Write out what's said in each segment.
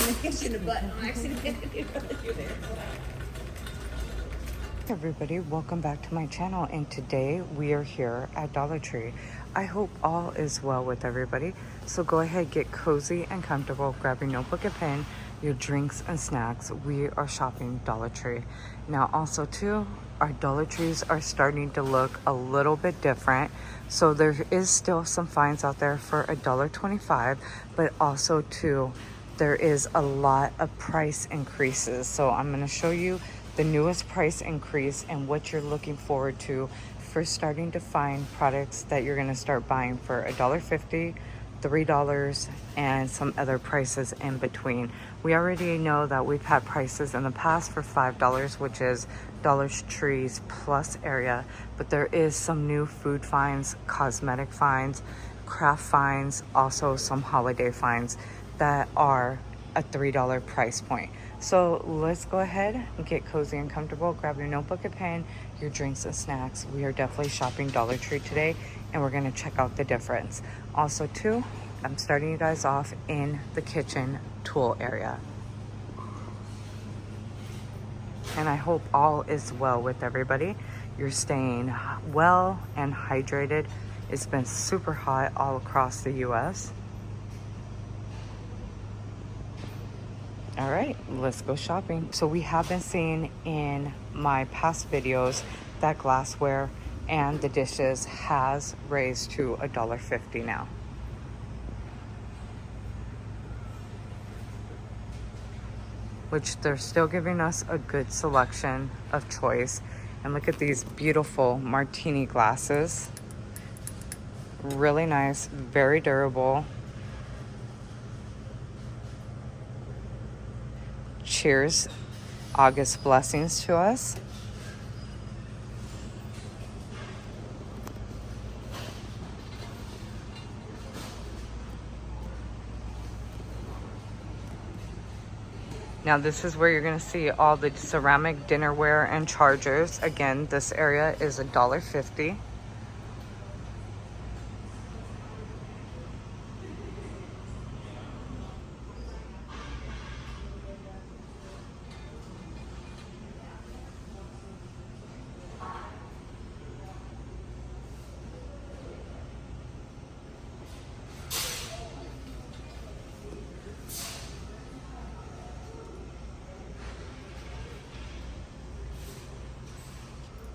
in the kitchen, but I'm actually you there. Everybody, welcome back to my channel, and today we are here at Dollar Tree. I hope all is well with everybody, so go ahead, get cozy and comfortable, grab your notebook and pen, your drinks and snacks. We are shopping Dollar Tree. Now also too, our Dollar Trees are starting to look a little bit different, so there is still some finds out there for $1.25, but also too, there is a lot of price increases. So I'm going to show you the newest price increase and what you're looking forward to for starting to find products that you're going to start buying for $1.50, $3, and some other prices in between. We already know that we've had prices in the past for $5, which is Dollar Tree's plus area, but there is some new food finds, cosmetic finds, craft finds, also some holiday finds that are a $3 price point. So let's go ahead and get cozy and comfortable. Grab your notebook and pen, your drinks and snacks. We are definitely shopping Dollar Tree today, and we're gonna check out the difference. Also too, I'm starting you guys off in the kitchen tool area. And I hope all is well with everybody. You're staying well and hydrated. It's been super hot all across the US. All right, let's go shopping. So we have been seeing in my past videos that glassware and the dishes has raised to $1.50 now. Which they're still giving us a good selection of choice. And look at these beautiful martini glasses. Really nice, very durable. Cheers, August blessings to us. Now this is where you're going to see all the ceramic dinnerware and chargers. Again, this area is $1.50.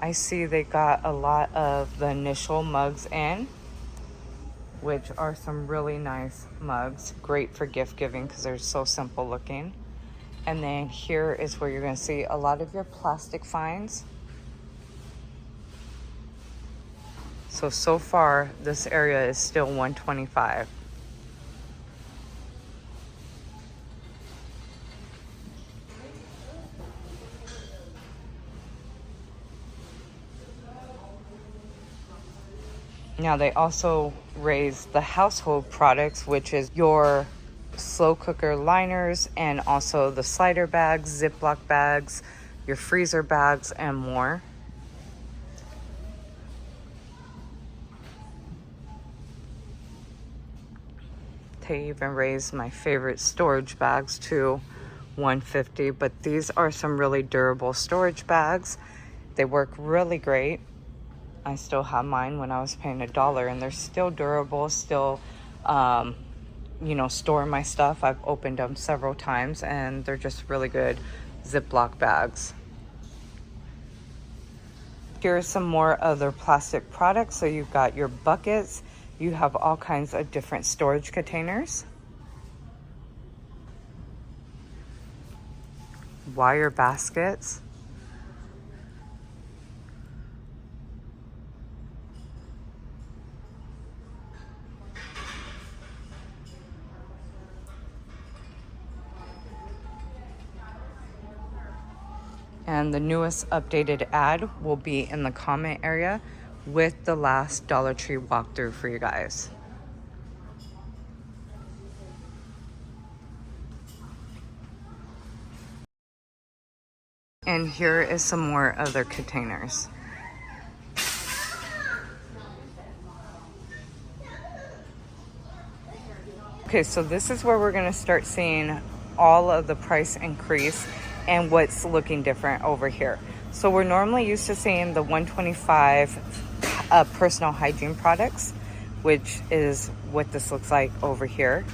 I see they got a lot of the initial mugs in, which are some really nice mugs. Great for gift giving because they're so simple looking. And then here is where you're going to see a lot of your plastic finds. So far, this area is still $1.25. Now they also raised the household products, which is your slow cooker liners and also the slider bags, Ziploc bags, your freezer bags, and more. They even raised my favorite storage bags to $1.50, but these are some really durable storage bags. They work really great. I still have mine when I was paying $1, and they're still durable, still, you know, store my stuff. I've opened them several times, and they're just really good Ziploc bags. Here are some more other plastic products. So you've got your buckets. You have all kinds of different storage containers. Wire baskets. And the newest updated ad will be in the comment area with the last Dollar Tree walkthrough for you guys. And here is some more other containers. Okay, so this is where we're gonna start seeing all of the price increase and what's looking different over here. So we're normally used to seeing the 125 personal hygiene products, which is what this looks like over here.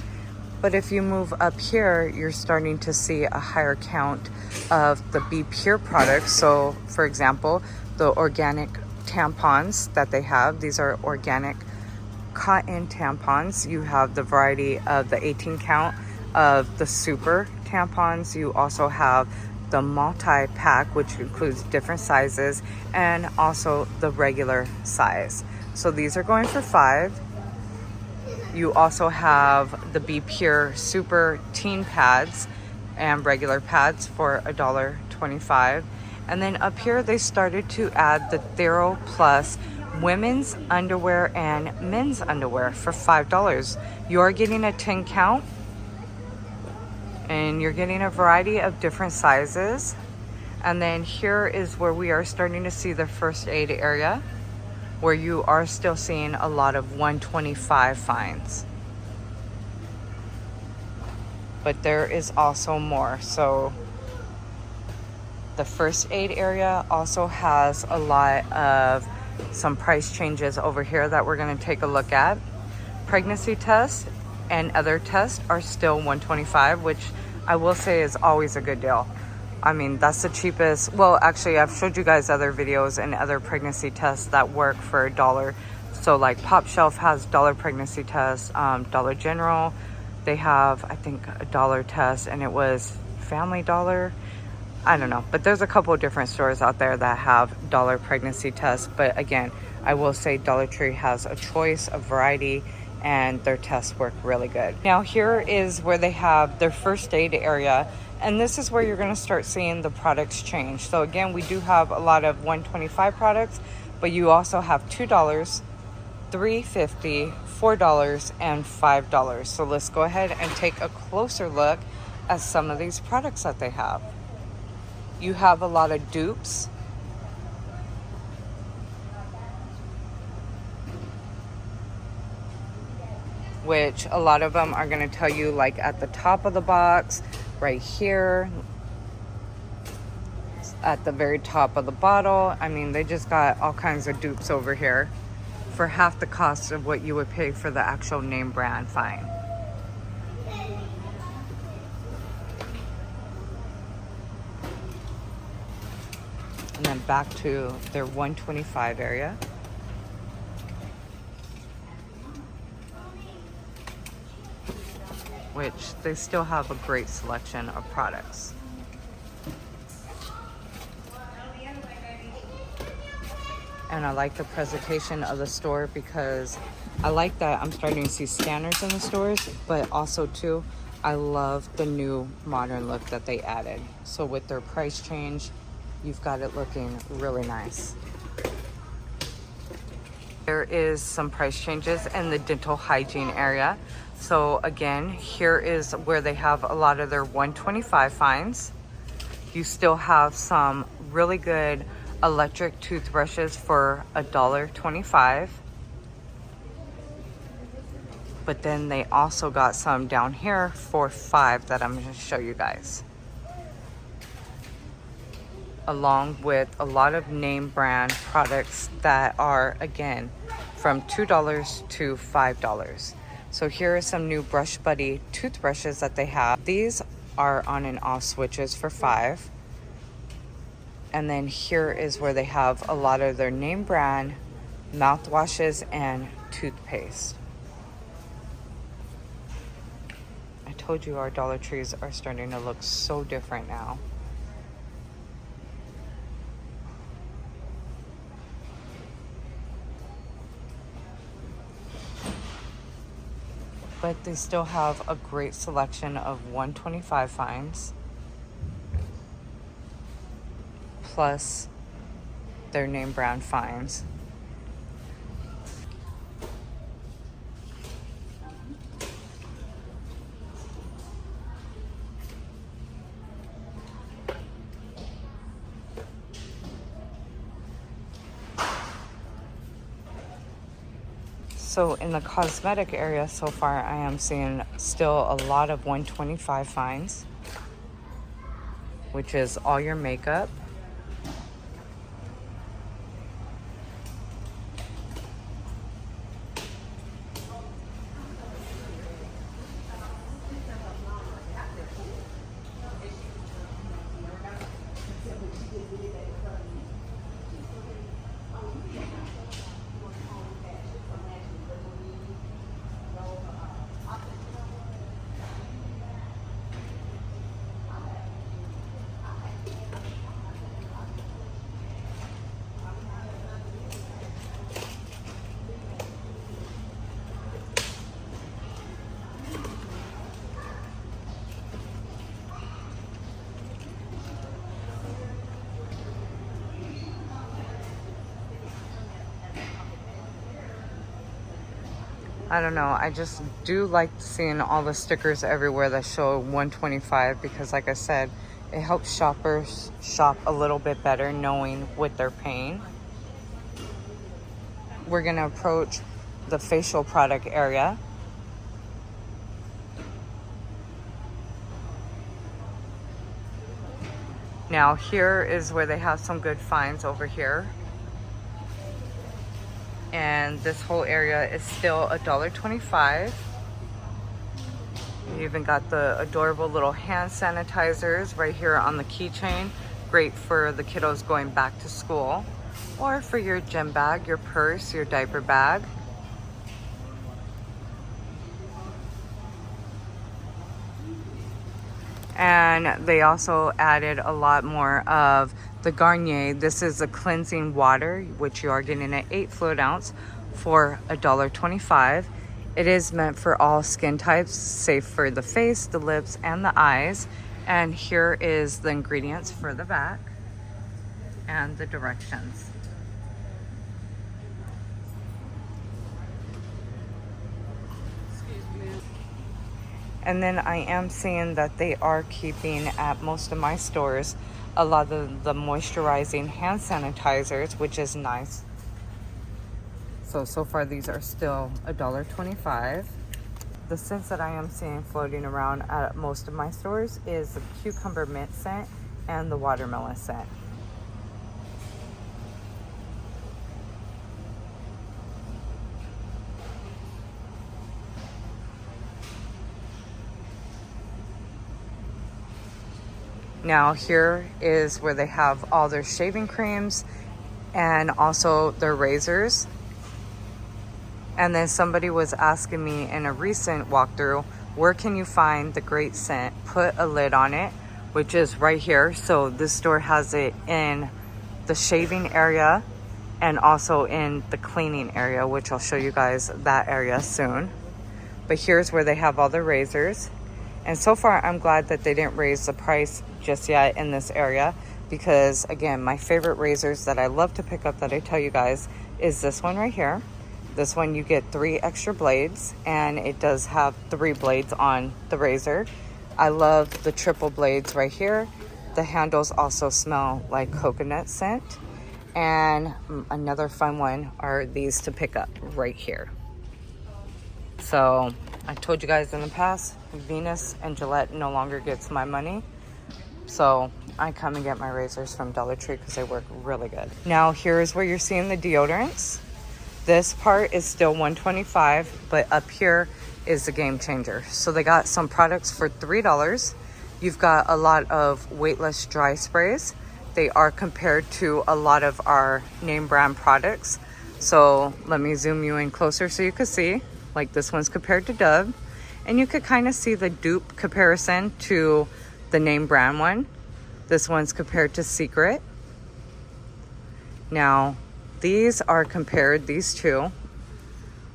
But if you move up here, you're starting to see a higher count of the Be Pure products. So for example, the organic tampons that they have, these are organic cotton tampons. You have the variety of the 18 count of the super tampons. You also have the multi-pack, which includes different sizes, and also the regular size. So these are going for $5. You also have the Be Pure Super Teen Pads and regular pads for $1.25. And then up here they started to add the Thero Plus women's underwear and men's underwear for $5. You're getting a 10 count and you're getting a variety of different sizes. And then here is where we are starting to see the first aid area, where you are still seeing a lot of 125 fines. But there is also more. So the first aid area also has a lot of some price changes over here that we're going to take a look at. Pregnancy tests and other tests are still $125, which I will say is always a good deal. I mean, that's the cheapest. Well, actually, I've showed you guys other videos and other pregnancy tests that work for $1. So like Pop Shelf has dollar pregnancy tests. Dollar General, they have, I think, $1 test, and it was Family Dollar. I don't know, but there's a couple of different stores out there that have dollar pregnancy tests. But again, I will say Dollartree has a choice, a variety, and their tests work really good. Now here is where they have their first aid area, and this is where you're going to start seeing the products change. So again, we do have a lot of 125 products, but you also have $2, $3.50, $4, and $5. So let's go ahead and take a closer look at some of these products that they have. You have a lot of dupes. Which a lot of them are going to tell you like at the top of the box, right here, at the very top of the bottle. I mean, they just got all kinds of dupes over here for half the cost of what you would pay for the actual name brand fine. And then back to their 125 area. Which they still have a great selection of products. And I like the presentation of the store because I like that I'm starting to see scanners in the stores, but also too, I love the new modern look that they added. So with their price change, you've got it looking really nice. There is some price changes in the dental hygiene area. So again, here is where they have a lot of their 125 fines. You still have some really good electric toothbrushes for $1.25. But then they also got some down here for $5 that I'm going to show you guys. Along with a lot of name brand products that are, again, from $2 to $5. So here are some new Brush Buddy toothbrushes that they have. These are on and off switches for $5. And then here is where they have a lot of their name brand mouthwashes and toothpaste. I told you our Dollar Trees are starting to look so different now. But they still have a great selection of 125 fines, plus their name brand fines. So in the cosmetic area so far, I am seeing still a lot of 125 fines. which is all your makeup. I don't know, I just do like seeing all the stickers everywhere that show 125 because like I said, it helps shoppers shop a little bit better knowing what they're paying. We're gonna approach the facial product area. Now here is where they have some good finds over here. And this whole area is still $1.25. You even got the adorable little hand sanitizers right here on the keychain. Great for the kiddos going back to school, or for your gym bag, your purse, your diaper bag. And they also added a lot more of the Garnier. This is a cleansing water, which you are getting at 8 fluid ounce for $1.25. It is meant for all skin types, safe for the face, the lips, and the eyes. And here is the ingredients for the back and the directions. And then I am seeing that they are keeping at most of my stores a lot of the moisturizing hand sanitizers, which is nice. So far these are still $1.25. The scents that I am seeing floating around at most of my stores is the cucumber mint scent and the watermelon scent. Now here is where they have all their shaving creams and also their razors. And then somebody was asking me in a recent walkthrough, where can you find the great scent? Put a lid on it, which is right here. So this store has it in the shaving area and also in the cleaning area, which I'll show you guys that area soon. But here's where they have all the razors. And so far, I'm glad that they didn't raise the price just yet in this area because, again, my favorite razors that I love to pick up that I tell you guys is this one right here. This one, you get 3 extra blades, and it does have 3 blades on the razor. I love the triple blades right here. The handles also smell like coconut scent. And another fun one are these to pick up right here. So I told you guys in the past, Venus and Gillette no longer gets my money. So I come and get my razors from Dollartree because they work really good. Now here's where you're seeing the deodorants. This part is still $1.25, but up here is the game changer. So they got some products for $3. You've got a lot of weightless dry sprays. They are compared to a lot of our name brand products. So let me zoom you in closer so you can see. Like this one's compared to Dove, and you could kind of see the dupe comparison to the name brand one. This one's compared to Secret. Now these are compared, these two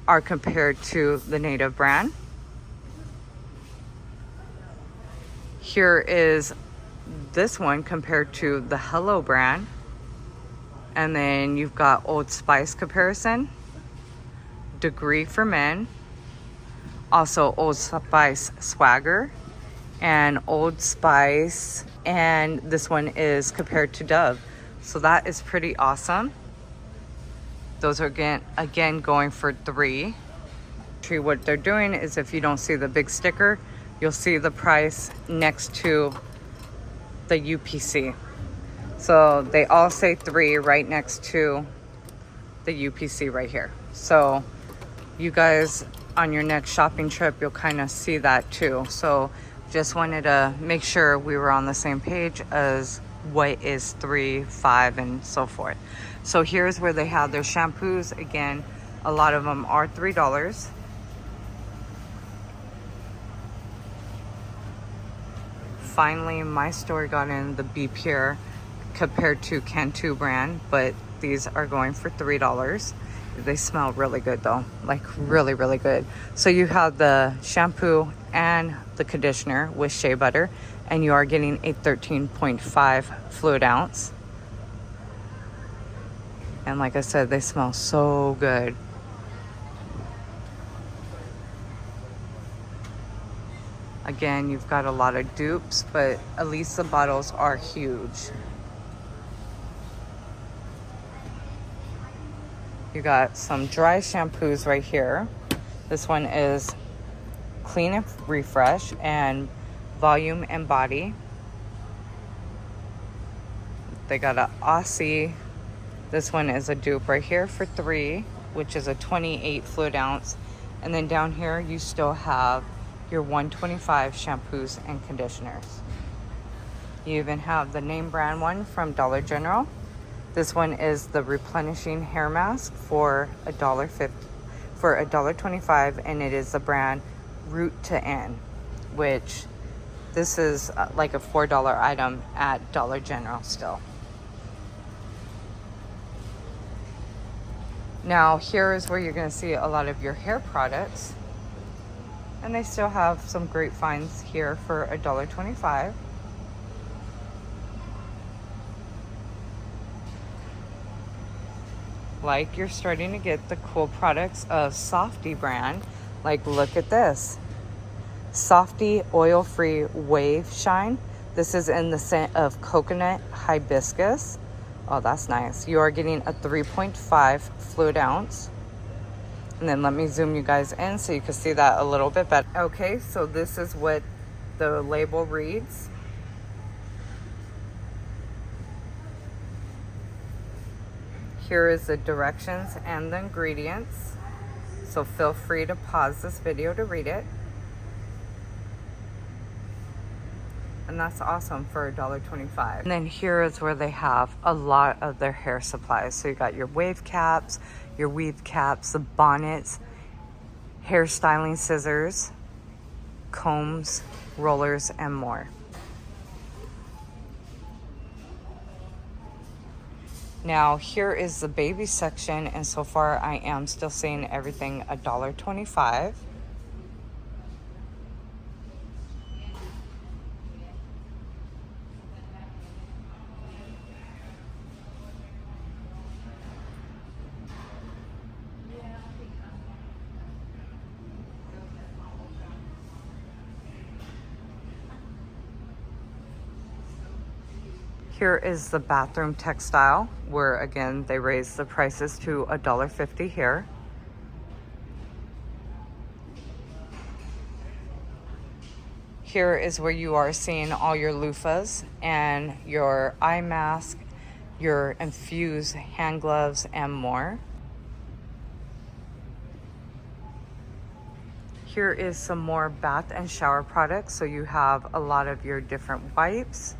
are compared to the Native brand. Here is this one compared to the Hello brand. And then you've got Old Spice comparison, Degree for men, also Old Spice Swagger, and Old Spice, and this one is compared to Dove. So that is pretty awesome. Those are again going for $3. What they're doing is, if you don't see the big sticker, you'll see the price next to the UPC. So they all say 3 right next to the UPC right here. So you guys on your next shopping trip, you'll kind of see that too. So just wanted to make sure we were on the same page as what is 3, 5, and so forth. So here's where they have their shampoos. Again, a lot of them are $3. Finally, my store got in the Be Pure compared to Cantu brand, but these are going for $3. They smell really good though, like really, really good. So you have the shampoo and the conditioner with shea butter, and you are getting a 13.5 fluid ounce. And like I said, they smell so good. Again, you've got a lot of dupes, but at least the bottles are huge. You got some dry shampoos right here. This one is Clean and Refresh and Volume and Body. They got a Aussie. This one is a dupe right here for $3, which is a 28 fluid ounce. And then down here, you still have your 125 shampoos and conditioners. You even have the name brand one from Dollar General. This one is the replenishing hair mask for $1.25, and it is the brand Root to End, which this is like a $4 item at Dollar General still. Now here is where you're going to see a lot of your hair products, and they still have some great finds here for $1.25. Like, you're starting to get the cool products of Softy brand. Like, look at this. Softy oil-free wave shine. This is in the scent of coconut hibiscus. Oh, that's nice. You are getting a 3.5 fluid ounce. And then let me zoom you guys in so you can see that a little bit better. Okay, so this is what the label reads. Here is the directions and the ingredients. So feel free to pause this video to read it. And that's awesome for $1.25. And then here is where they have a lot of their hair supplies. So you got your wave caps, your weave caps, the bonnets, hair styling scissors, combs, rollers, and more. Now here is the baby section, and so far I am still seeing everything $1.25. Here is the bathroom textile, where again they raised the prices to $1.50 here. Here is where you are seeing all your loofahs and your eye mask, your infused hand gloves, and more. Here is some more bath and shower products. So you have a lot of your different wipes,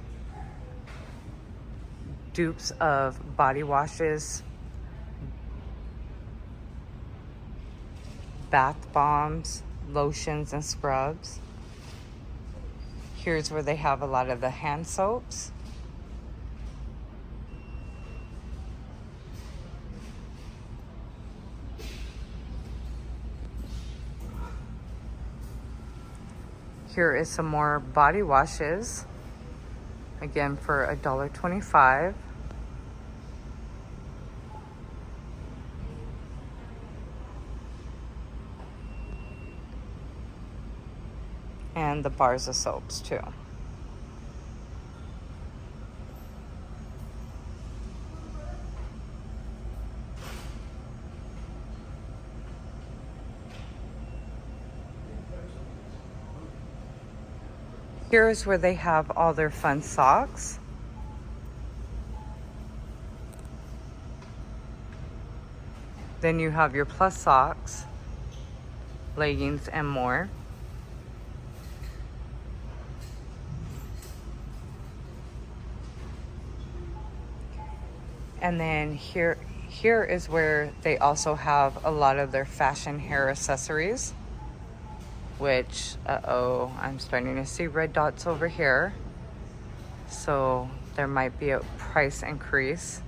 dupes of body washes, bath bombs, lotions, and scrubs. Here's where they have a lot of the hand soaps. Here is some more body washes, again for $1.25. And the bars of soaps too. Here's where they have all their fun socks. Then you have your plus socks, leggings, and more. And then here is where they also have a lot of their fashion hair accessories, which, uh-oh, I'm starting to see red dots over here. So there might be a price increase.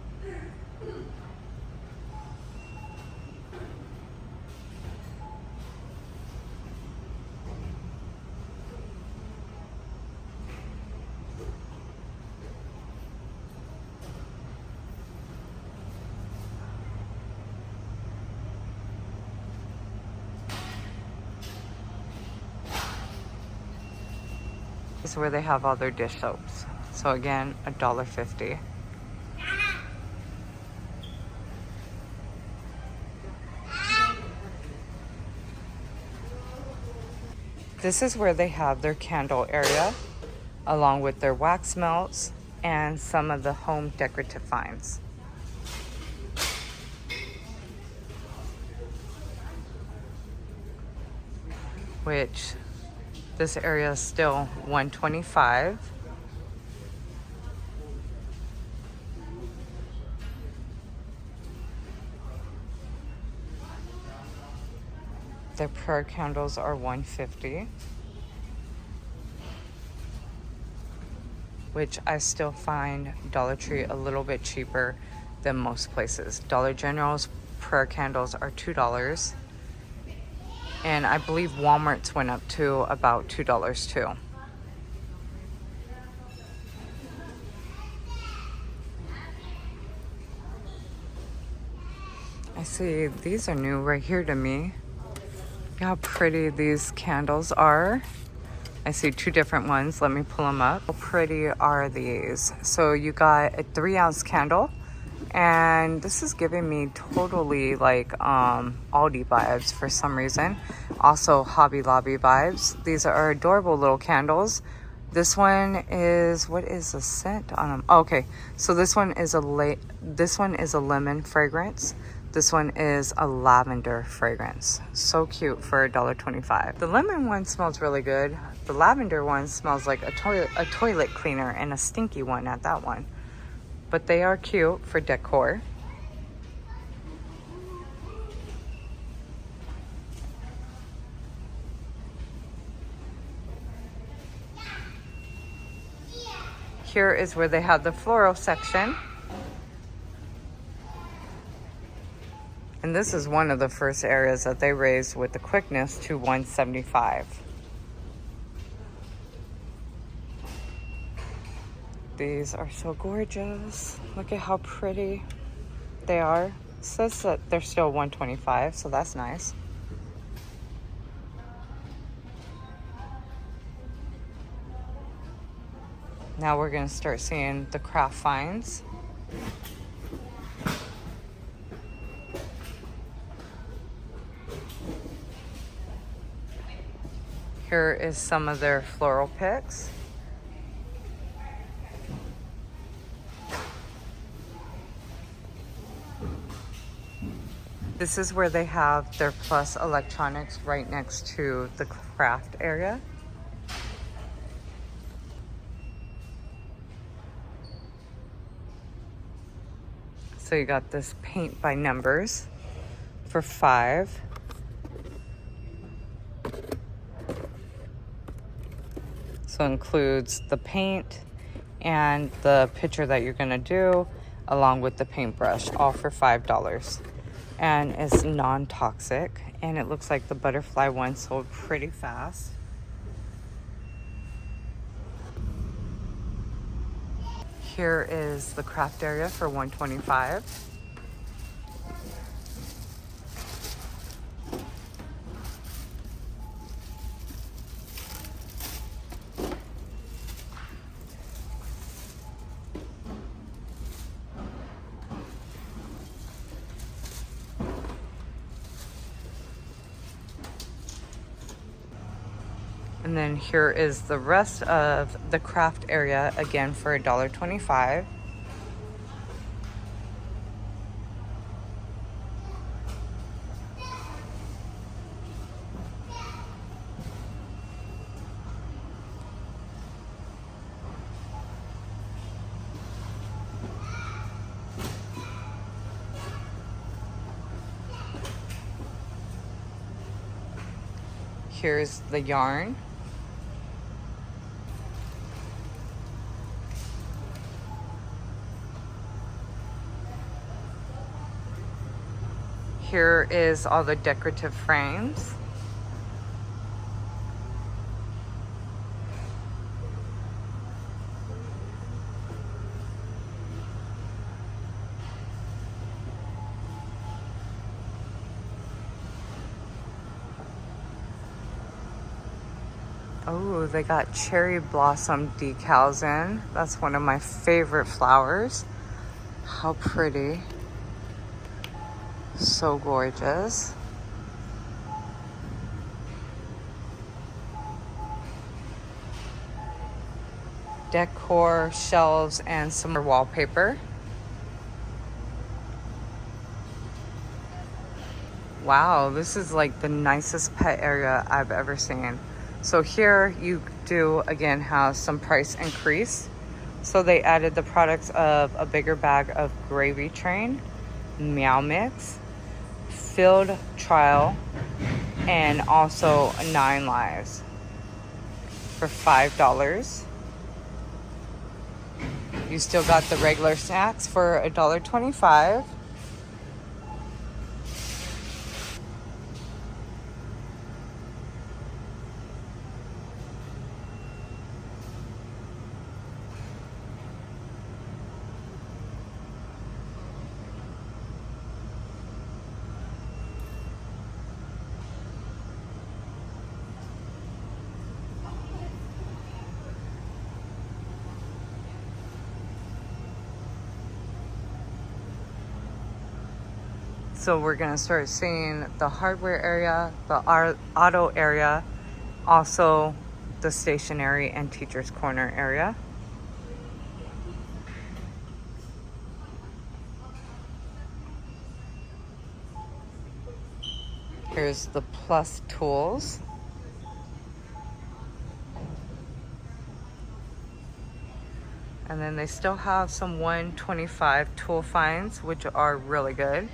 This is where they have all their dish soaps. So again, $1.50. This is where they have their candle area, along with their wax melts and some of the home decorative finds. Which this area is still $125. Their prayer candles are $150, which I still find Dollar Tree a little bit cheaper than most places. Dollar General's prayer candles are $2, and I believe Walmart's went up to about $2 too. I see these are new right here to me. Look how pretty these candles are. I see two different ones. Let me pull them up. How pretty are these? So you got a 3-ounce candle, and this is giving me totally like Aldi vibes for some reason. Also Hobby Lobby vibes. These are adorable little candles. This one is, what is the scent on them? Oh, okay, so this one is a lemon fragrance. This one is a lavender fragrance. So cute for $1.25. The lemon one smells really good. The lavender one smells like a toilet cleaner, and a stinky one at that one. But they are cute for decor. Here is where they have the floral section. And this is one of the first areas that they raised with the quickness to $175. These are so gorgeous. Look at how pretty they are. It says that they're still $125, so that's nice. Now we're gonna start seeing the craft finds. Here is some of their floral picks. This is where they have their Plus electronics right next to the craft area. So you got this paint by numbers for $5. So it includes the paint and the picture that you're gonna do, along with the paintbrush, all for $5. And it's non-toxic, and it looks like the butterfly one sold pretty fast. Here is the craft area for $125. And then here is the rest of the craft area, again for $1.25. Here's the yarn. Here is all the decorative frames. Oh, they got cherry blossom decals in. That's one of my favorite flowers. How pretty. So gorgeous. Decor, shelves, and some more wallpaper. Wow, this is like the nicest pet area I've ever seen. So here you do again have some price increase. So they added the products of a bigger bag of gravy train, meow mix, field trial, and also 9 lives for $5. You still got the regular snacks for $1.25. So we're gonna start seeing the hardware area, the auto area, also the stationery and teacher's corner area. Here's the plus tools. And then they still have some 125 tool finds, which are really good.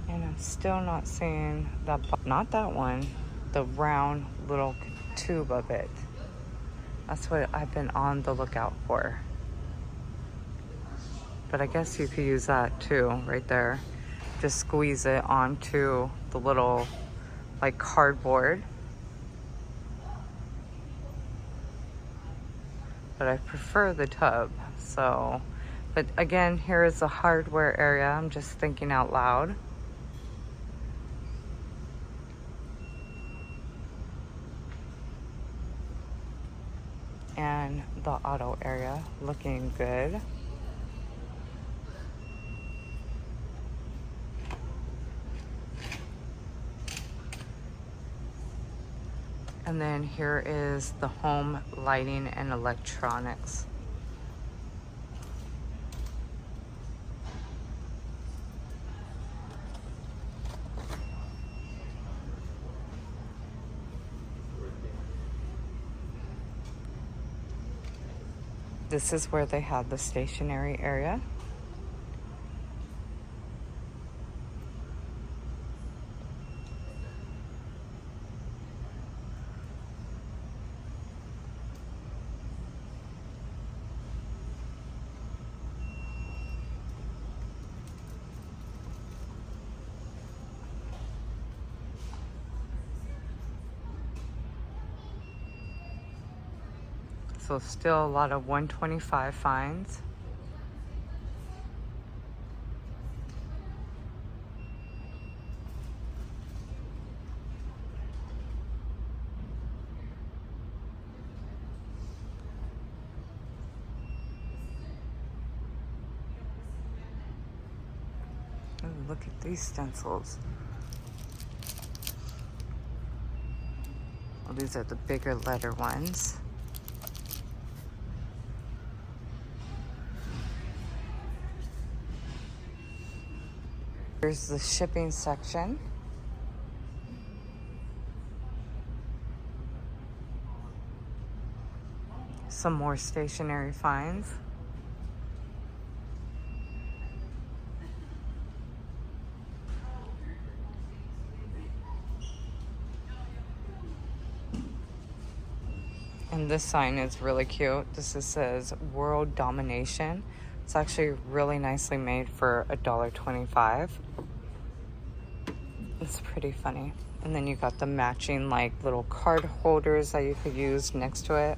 And I'm still not seeing that, not that one, the round little tube of it. That's what I've been on the lookout for. But I guess you could use that too, right there. Just squeeze it onto the little, like, cardboard. But I prefer the tub, so. But again, here is the hardware area. I'm just thinking out loud. And the auto area looking good. And then here is the home lighting and electronics. This is where they have the stationery area. So still a lot of 125 finds. look at these stencils. Well, these are the bigger letter ones. Here's the shipping section. Some more stationery finds. And this sign is really cute. Says World Domination. It's actually really nicely made for $1.25. It's pretty funny. And then you got the matching like little card holders that you could use next to it.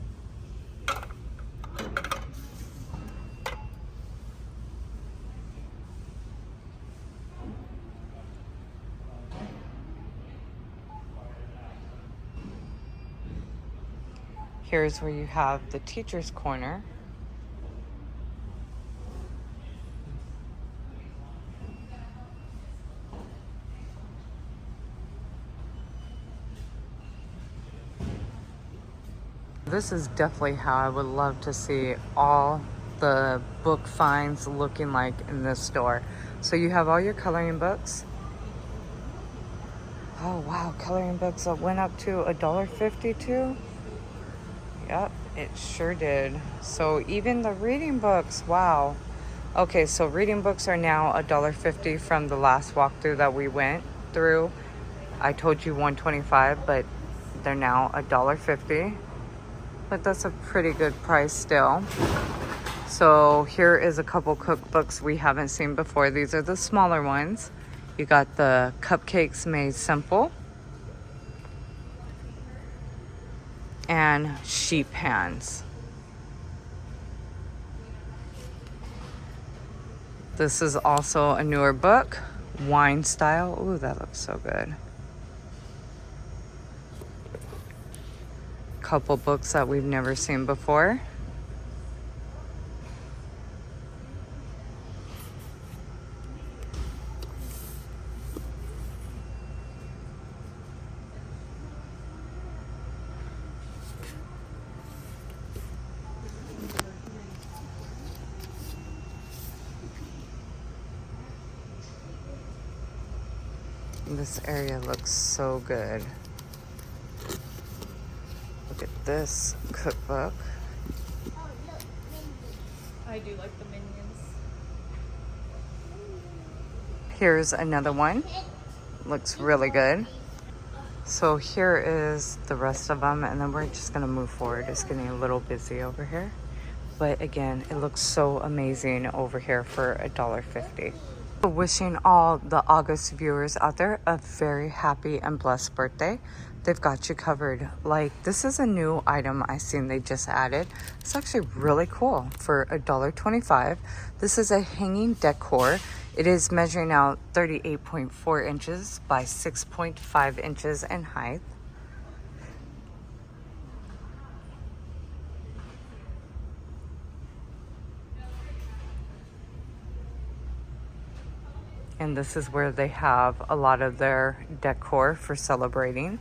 Here's where you have the teacher's corner. This is definitely how I would love to see all the book finds looking like in this store. So you have all your coloring books. Oh wow, coloring books that went up to $1.50 too. Yep, it sure did. So even the reading books, wow. Okay, so reading books are now $1.50 from the last walkthrough that we went through. I told you $1.25, but they're now $1.50. But that's a pretty good price still. So here is a couple cookbooks we haven't seen before. These are the smaller ones. You got the Cupcakes Made Simple and Sheet Pans. This is also a newer book, Wine Style. Ooh, that looks so good. Couple books that we've never seen before. This area looks so good. Look at this cookbook. I do like the Minions. Here's another one. Looks really good. So here is the rest of them, and then we're just gonna move forward. It's getting a little busy over here. But again, it looks so amazing over here for $1.50. Wishing all the August viewers out there a very happy and blessed birthday. They've got you covered. Like, this is a new item I seen they just added. It's actually really cool for $1.25. This is a hanging decor. It is measuring out 38.4 inches by 6.5 inches in height. And this is where they have a lot of their decor for celebrating.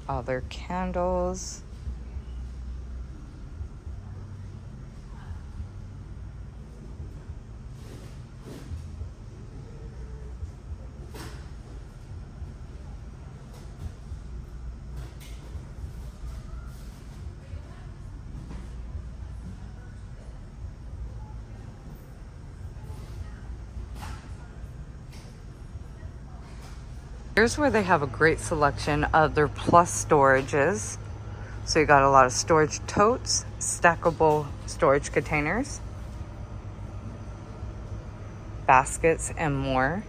All their candles. Here's where they have a great selection of their plus storages. So you got a lot of storage totes, stackable storage containers, baskets, and more.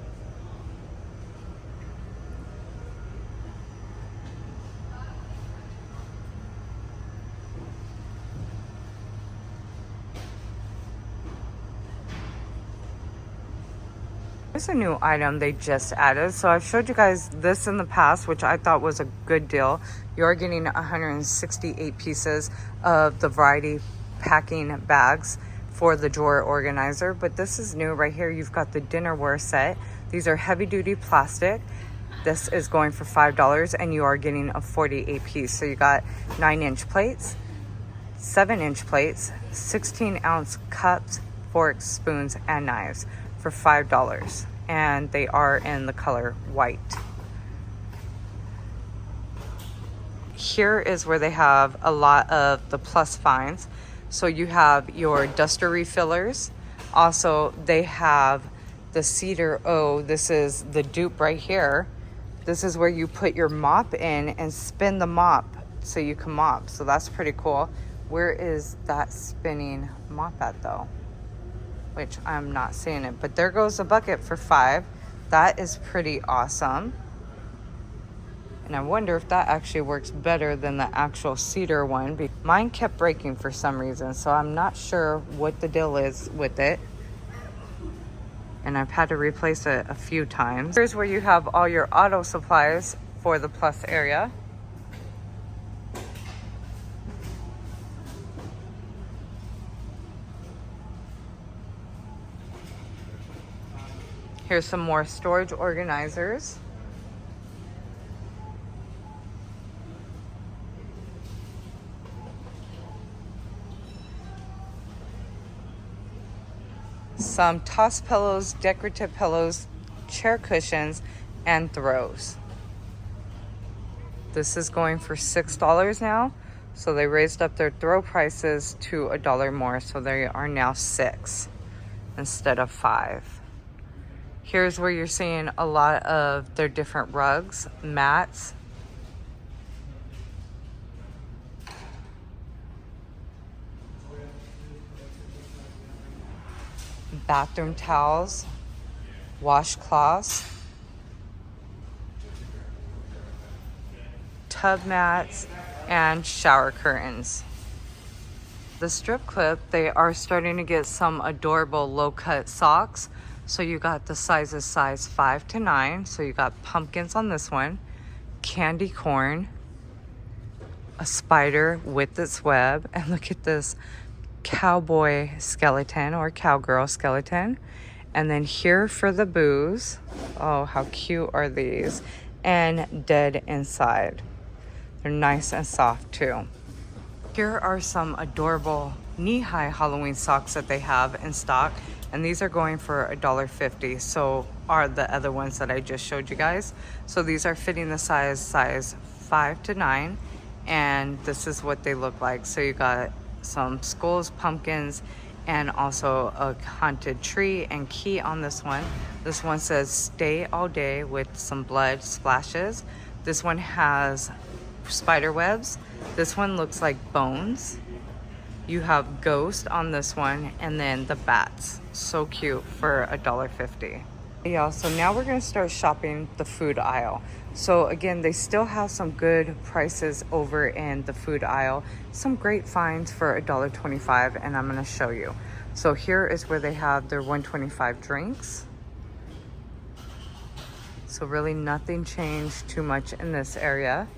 Here's a new item they just added. So I've showed you guys this in the past, which I thought was a good deal. You're getting 168 pieces of the variety packing bags for the drawer organizer, but this is new right here. You've got the dinnerware set. These are heavy duty plastic. This is going for $5 and you are getting a 48 piece. So you got 9-inch plates, 7-inch plates, 16-ounce cups, forks, spoons, and knives for $5. And they are in the color white. Here is where they have a lot of the plus finds. So you have your duster refillers. Also, they have the cedar. Oh, this is the dupe right here. This is where you put your mop in and spin the mop so you can mop. So that's pretty cool. Where is that spinning mop at though? Which I'm not seeing it, but there goes a bucket for $5. That is pretty awesome. And I wonder if that actually works better than the actual cedar one. Mine kept breaking for some reason, so I'm not sure what the deal is with it. And I've had to replace it a few times. Here's where you have all your auto supplies for the plus area. Here's some more storage organizers. Some toss pillows, decorative pillows, chair cushions, and throws. This is going for $6 now. So they raised up their throw prices to $1 more. So they are now $6 instead of $5. Here's where you're seeing a lot of their different rugs, mats, bathroom towels, washcloths, tub mats, and shower curtains. The strip clip, they are starting to get some adorable low-cut socks. So you got the sizes size 5 to 9. So you got pumpkins on this one, candy corn, a spider with its web, and look at this cowboy skeleton or cowgirl skeleton. And then here for the booze. Oh, how cute are these? And dead inside. They're nice and soft too. Here are some adorable knee-high Halloween socks that they have in stock. And these are going for $1.50. So are the other ones that I just showed you guys. So these are fitting the size 5 to 9. And this is what they look like. So you got some skulls, pumpkins, and also a haunted tree and key on this one. This one says stay all day with some blood splashes. This one has spider webs. This one looks like bones. You have ghost on this one, and then the bats. So cute for $1.50. Yeah, so now we're gonna start shopping the food aisle. So again, they still have some good prices over in the food aisle. Some great finds for $1.25, and I'm gonna show you. So here is where they have their $1.25 drinks. So really nothing changed too much in this area.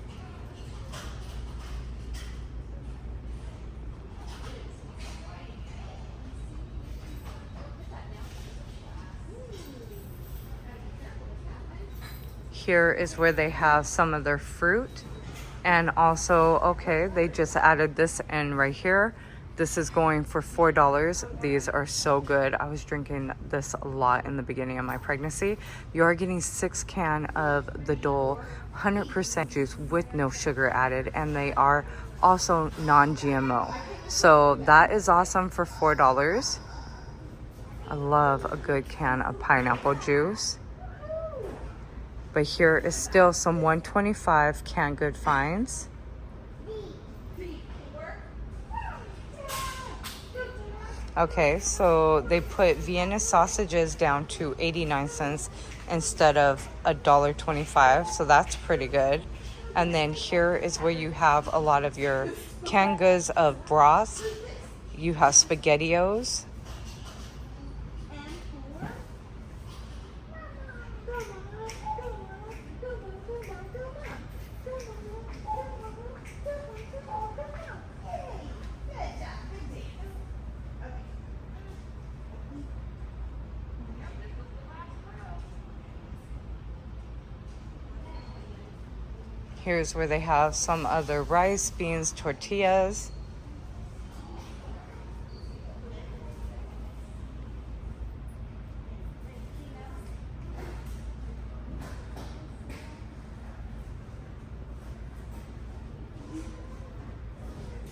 Here is where they have some of their fruit. And also, okay, they just added this in right here. This is going for $4. These are so good. I was drinking this a lot in the beginning of my pregnancy. You are getting 6 cans of the Dole 100% juice with no sugar added. And they are also non-GMO. So that is awesome for $4. I love a good can of pineapple juice. But here is still some $1.25 canned good finds. Okay, so they put Vienna sausages down to 89 cents instead of $1.25, so that's pretty good. And then here is where you have a lot of your canned goods of broth. You have SpaghettiOs. Here's where they have some other rice, beans, tortillas.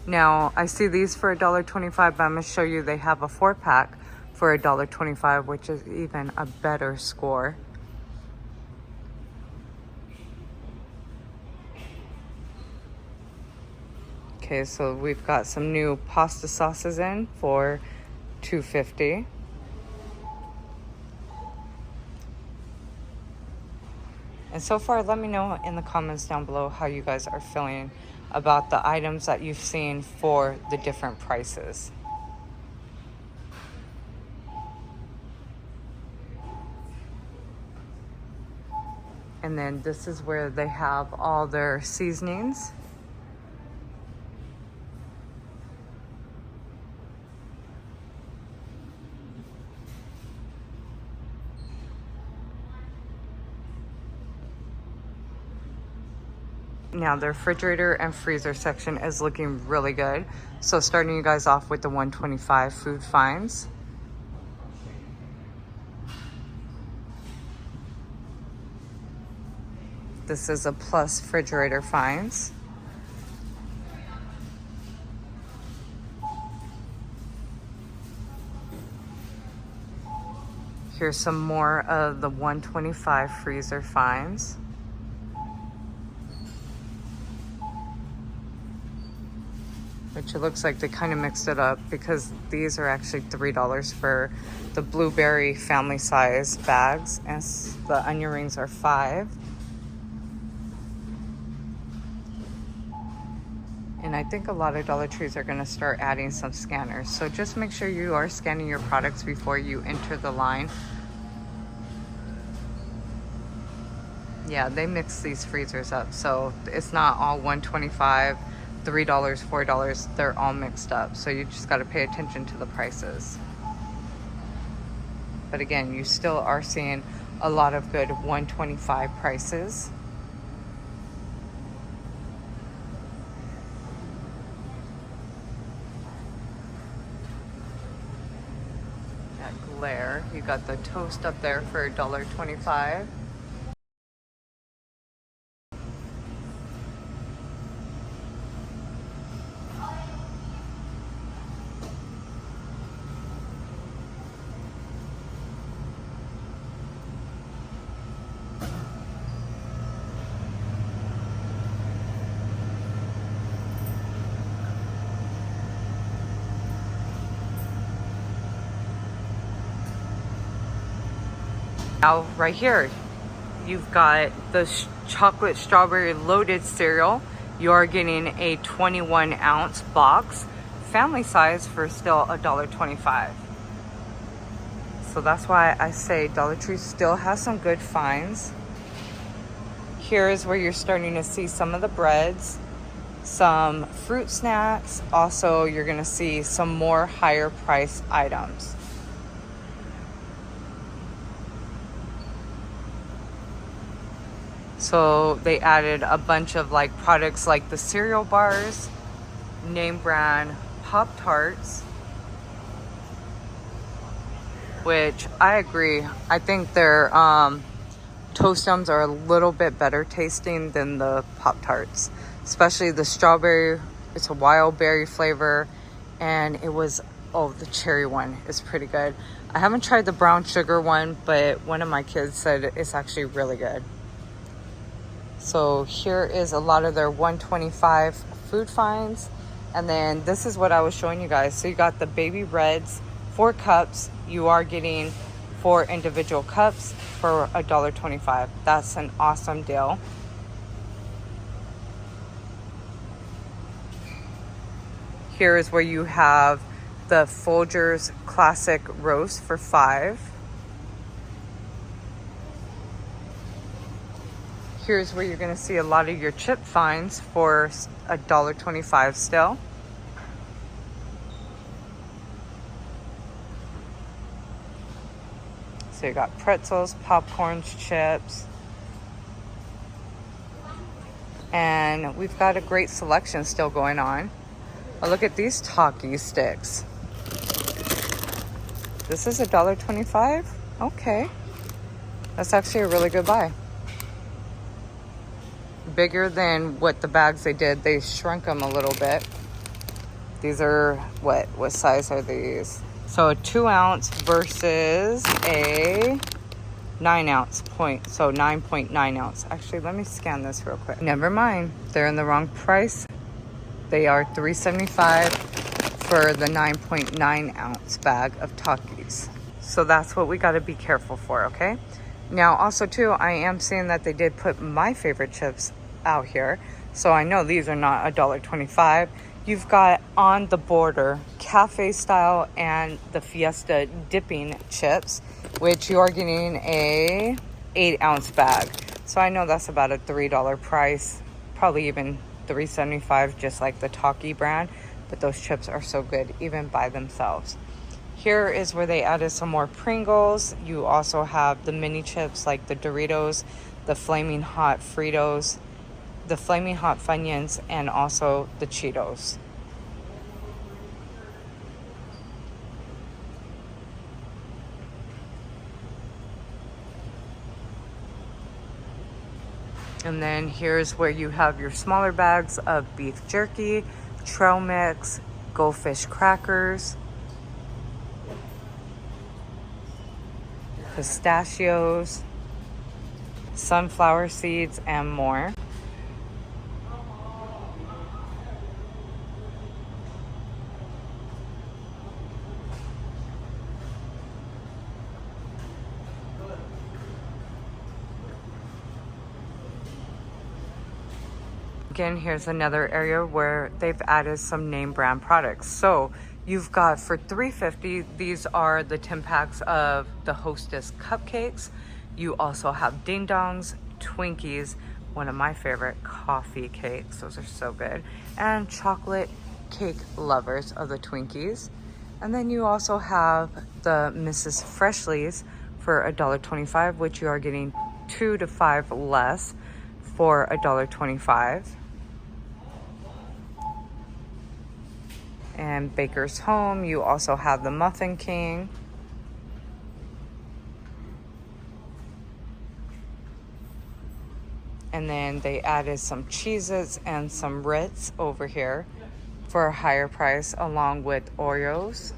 Now, I see these for $1.25, but I'm going to show you they have a 4-pack for $1.25, which is even a better score. Okay, so we've got some new pasta sauces in for $2.50. And so far, let me know in the comments down below how you guys are feeling about the items that you've seen for the different prices. And then this is where they have all their seasonings. Now their refrigerator and freezer section is looking really good. So starting you guys off with the $1.25 food finds. This is a plus refrigerator finds. Here's some more of the $1.25 freezer finds. Which it looks like they kind of mixed it up because these are actually $3 for the blueberry family size bags, and the onion rings are $5. And I think a lot of Dollar Trees are going to start adding some scanners. So just make sure you are scanning your products before you enter the line. Yeah, they mix these freezers up. So it's not all $1.25, $3, $4. They're all mixed up. So you just got to pay attention to the prices. But again, you still are seeing a lot of good $1.25 prices. Glare. You got the toast up there for $1.25. Now right here, you've got the chocolate strawberry loaded cereal. You're getting a 21-ounce box, family size, for still $1.25. So that's why I say Dollar Tree still has some good finds. Here is where you're starting to see some of the breads, some fruit snacks. Also, you're gonna see some more higher price items. So they added a bunch of like products like the cereal bars, name brand Pop-Tarts, which I agree. I think their Toastums are a little bit better tasting than the Pop-Tarts, especially the strawberry. It's a wild berry flavor, and it was, oh, the cherry one is pretty good. I haven't tried the brown sugar one, but one of my kids said it's actually really good. So here is a lot of their $1.25 food finds. And then this is what I was showing you guys. So you got the baby reds, 4 cups. You are getting 4 individual cups for $1.25. That's an awesome deal. Here is where you have the Folgers Classic Roast for $5. Here's where you're going to see a lot of your chip finds for $1.25 still. So you got pretzels, popcorns, chips. And we've got a great selection still going on. Oh, look at these Talkie sticks. This is $1.25. Okay. That's actually a really good buy. Bigger than what the bags they did. They shrunk them a little bit. These are, what size are these? So a 2 ounce versus a 9 ounce point. So 9.9 ounce. Actually, let me scan this real quick. Never mind. They're in the wrong price. They are $3.75 for the 9.9 ounce bag of Takis. So that's what we got to be careful for, okay? Now, also too, I am seeing that they did put my favorite chips out here. So I know these are not $1.25. You've got On the Border cafe style and the Fiesta dipping chips, which you are getting a 8 ounce bag. So I know that's about a $3 price, probably even $3.75, just like the Taki brand. But those chips are so good, even by themselves. Here is where they added some more Pringles. You also have the mini chips like the Doritos, the Flaming Hot Fritos, the Flaming Hot Funyuns, and also the Cheetos. And then here's where you have your smaller bags of beef jerky, trail mix, goldfish crackers, pistachios, sunflower seeds, and more. Again, here's another area where they've added some name brand products. So you've got for $3.50, these are the 10 packs of the Hostess cupcakes. You also have Ding Dongs, Twinkies, one of my favorite coffee cakes. Those are so good. And chocolate cake lovers of the Twinkies. And then you also have the Mrs. Freshly's for $1.25, which you are getting 2 to 5 less for $1.25. And Baker's Home, you also have the Muffin King. And then they added some Cheez-Its and some Ritz over here for a higher price, along with Oreos,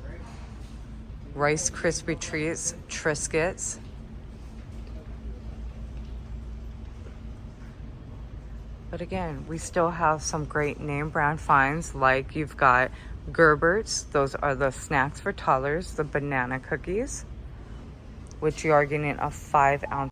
Rice Krispie Treats, Triscuits. But again, we still have some great name brand finds, like you've got Gerbert's. Those are the snacks for toddlers, the banana cookies, which you are getting a 5 ounce.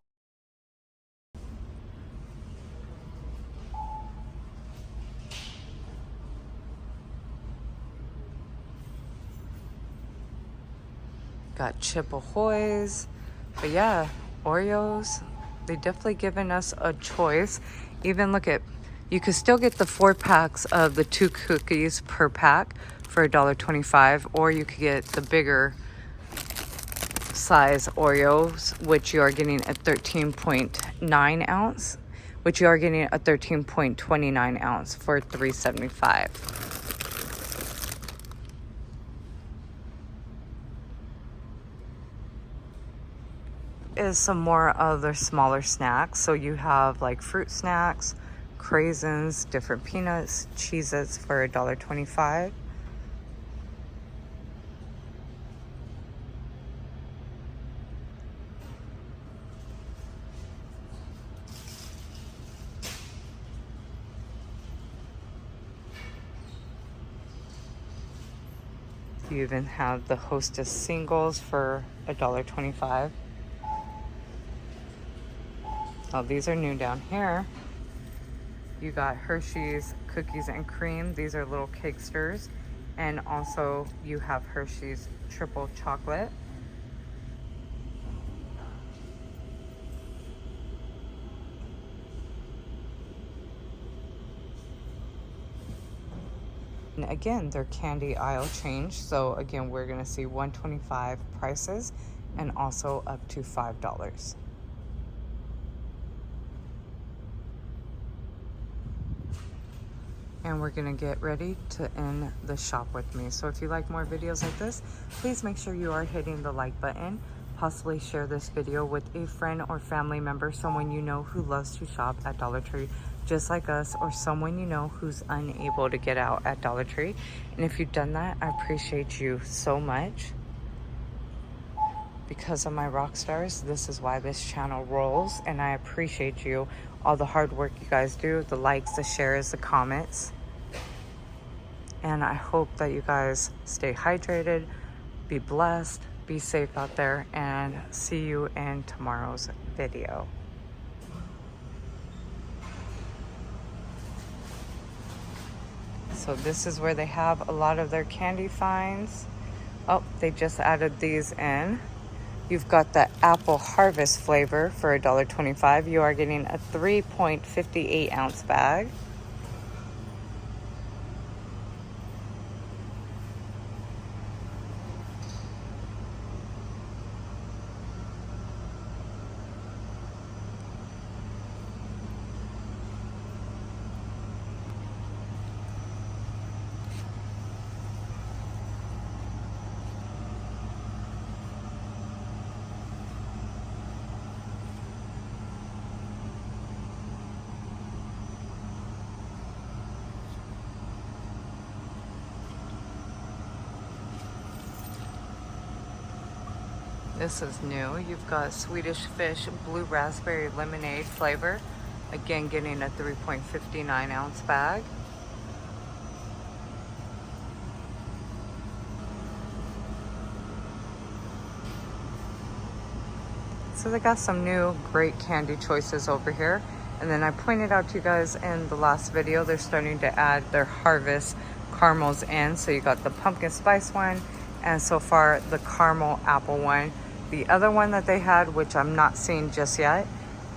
Got Chip Ahoy's. But yeah, Oreos, they definitely given us a choice. Even look at, you could still get the 4 packs of the 2 cookies per pack for $1.25, or you could get the bigger size Oreos, which you are getting a 13.9 ounce, which you are getting a 13.29 ounce for $3.75. Is some more other smaller snacks. So you have like fruit snacks, craisins, different peanuts, Cheez-Its for $1.25. You even have the Hostess singles for $1.25. Oh, these are new down here. You got Hershey's Cookies and Cream. These are little cakesters. And also you have Hershey's Triple Chocolate. And again, their candy aisle changed. So again, we're gonna see $1.25 prices and also up to $5. and we're gonna get ready to end the shop with me. So if you like more videos like this, please make sure you are hitting the like button. Possibly share this video with a friend or family member, someone you know who loves to shop at Dollar Tree just like us, or someone you know who's unable to get out at Dollar Tree. And if you've done that, I appreciate you so much. Because of my rock stars, this is why this channel rolls, and I appreciate you, all the hard work you guys do, the likes, the shares, the comments. And I hope that you guys stay hydrated, be blessed, be safe out there, and see you in tomorrow's video. So this is where they have a lot of their candy finds. Oh, they just added these in. You've got the apple harvest flavor for $1.25. You are getting a 3.58 ounce bag. This is new. You've got Swedish fish blue raspberry lemonade flavor. Again, getting a 3.59 ounce bag. So they got some new great candy choices over here. And then I pointed out to you guys in the last video, they're starting to add their harvest caramels in. So you got the pumpkin spice one, and so far the caramel apple one. The other one that they had, which I'm not seeing just yet,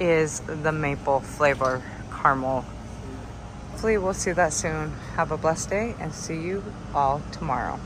is the maple flavor caramel. Hopefully we'll see that soon. Have a blessed day and see you all tomorrow.